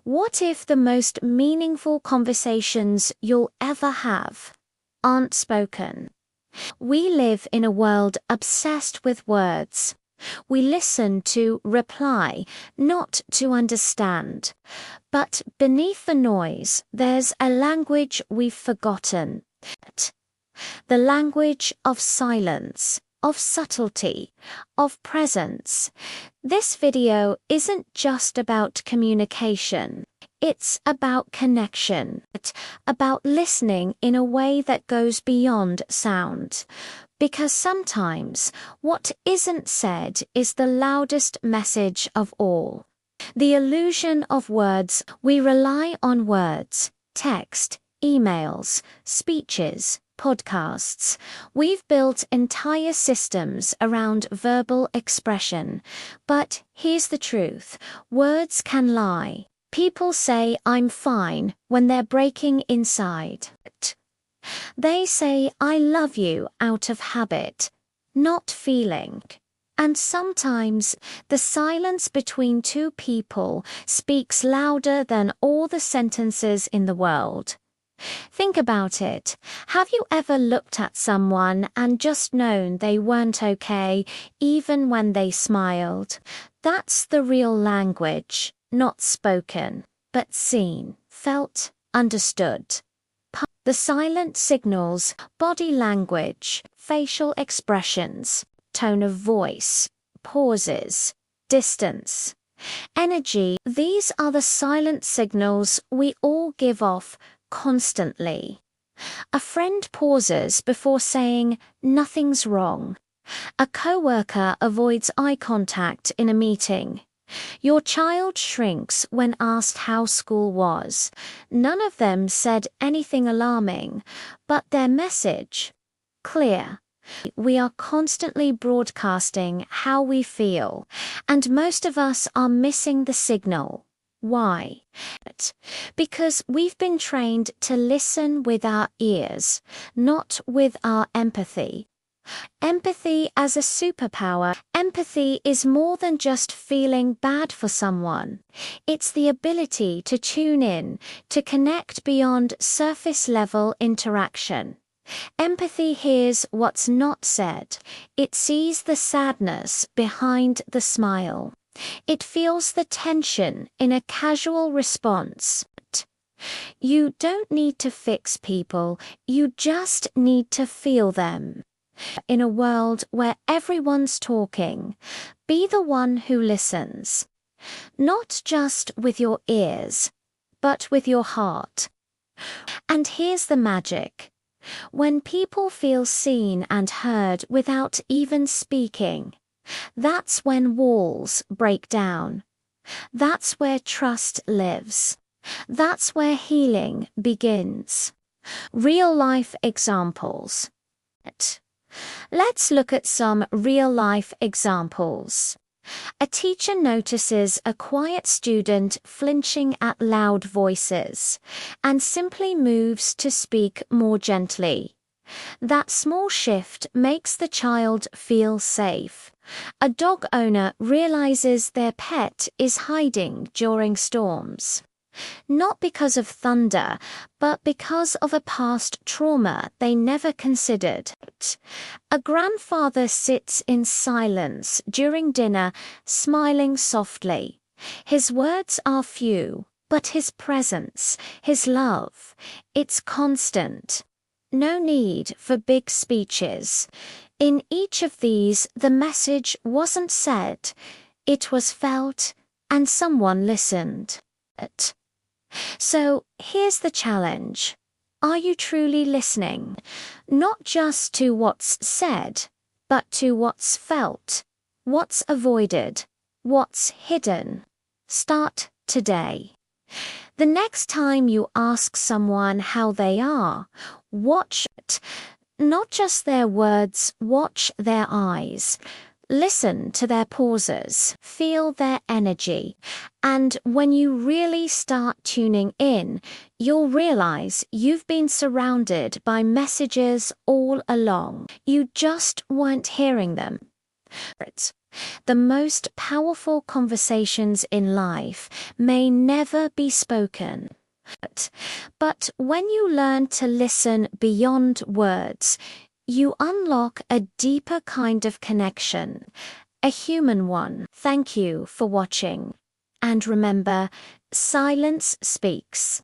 What if the most meaningful conversations you'll ever have aren't spoken? We live in a world obsessed with words. We listen to reply, not to understand. But beneath the noise, there's a language we've forgotten. The language of silence, of subtlety, of presence. This video isn't just about communication. It's about connection, about listening in a way that goes beyond sound. Because sometimes what isn't said is the loudest message of all. The illusion of words. We rely on words, text, emails, speeches, podcasts. We've built entire systems around verbal expression. But here's the truth: words can lie. People say I'm fine when they're breaking inside. They say I love you out of habit, not feeling. And sometimes the silence between two people speaks louder than all the sentences in the world. Think about it. Have you ever looked at someone and just known they weren't okay, even when they smiled? That's the real language, not spoken, but seen, felt, understood. The silent signals, body language, facial expressions, tone of voice, pauses, distance, energy. These are the silent signals we all give off constantly. A friend pauses before saying nothing's wrong. A coworker avoids eye contact in a meeting. Your child shrinks when asked how school was. None of them said anything alarming, but their message, clear. We are constantly broadcasting how we feel, and most of us are missing the signal. Why? Because we've been trained to listen with our ears, not with our empathy. Empathy as a superpower. Empathy is more than just feeling bad for someone. It's the ability to tune in, to connect beyond surface-level interaction. Empathy hears what's not said. It sees the sadness behind the smile. It feels the tension in a casual response. You don't need to fix people, you just need to feel them. In a world where everyone's talking, be the one who listens. Not just with your ears, but with your heart. And here's the magic. When people feel seen and heard without even speaking, that's when walls break down. That's where trust lives. That's where healing begins. Real-life examples. Let's look at some real-life examples. A teacher notices a quiet student flinching at loud voices and simply moves to speak more gently. That small shift makes the child feel safe. A dog owner realizes their pet is hiding during storms. Not because of thunder, but because of a past trauma they never considered. A grandfather sits in silence during dinner, smiling softly. His words are few, but his presence, his love, it's constant. No need for big speeches. In each of these, the message wasn't said, it was felt, and someone listened. So here's the challenge. Are you truly listening? Not just to what's said, but to what's felt, what's avoided, what's hidden. Start today. The next time you ask someone how they are, watch it. Not just their words, watch their eyes. Listen to their pauses, feel their energy, and when you really start tuning in, you'll realize you've been surrounded by messages all along. You just weren't hearing them. The most powerful conversations in life may never be spoken. But when you learn to listen beyond words, you unlock a deeper kind of connection, a human one. Thank you for watching. And remember, silence speaks.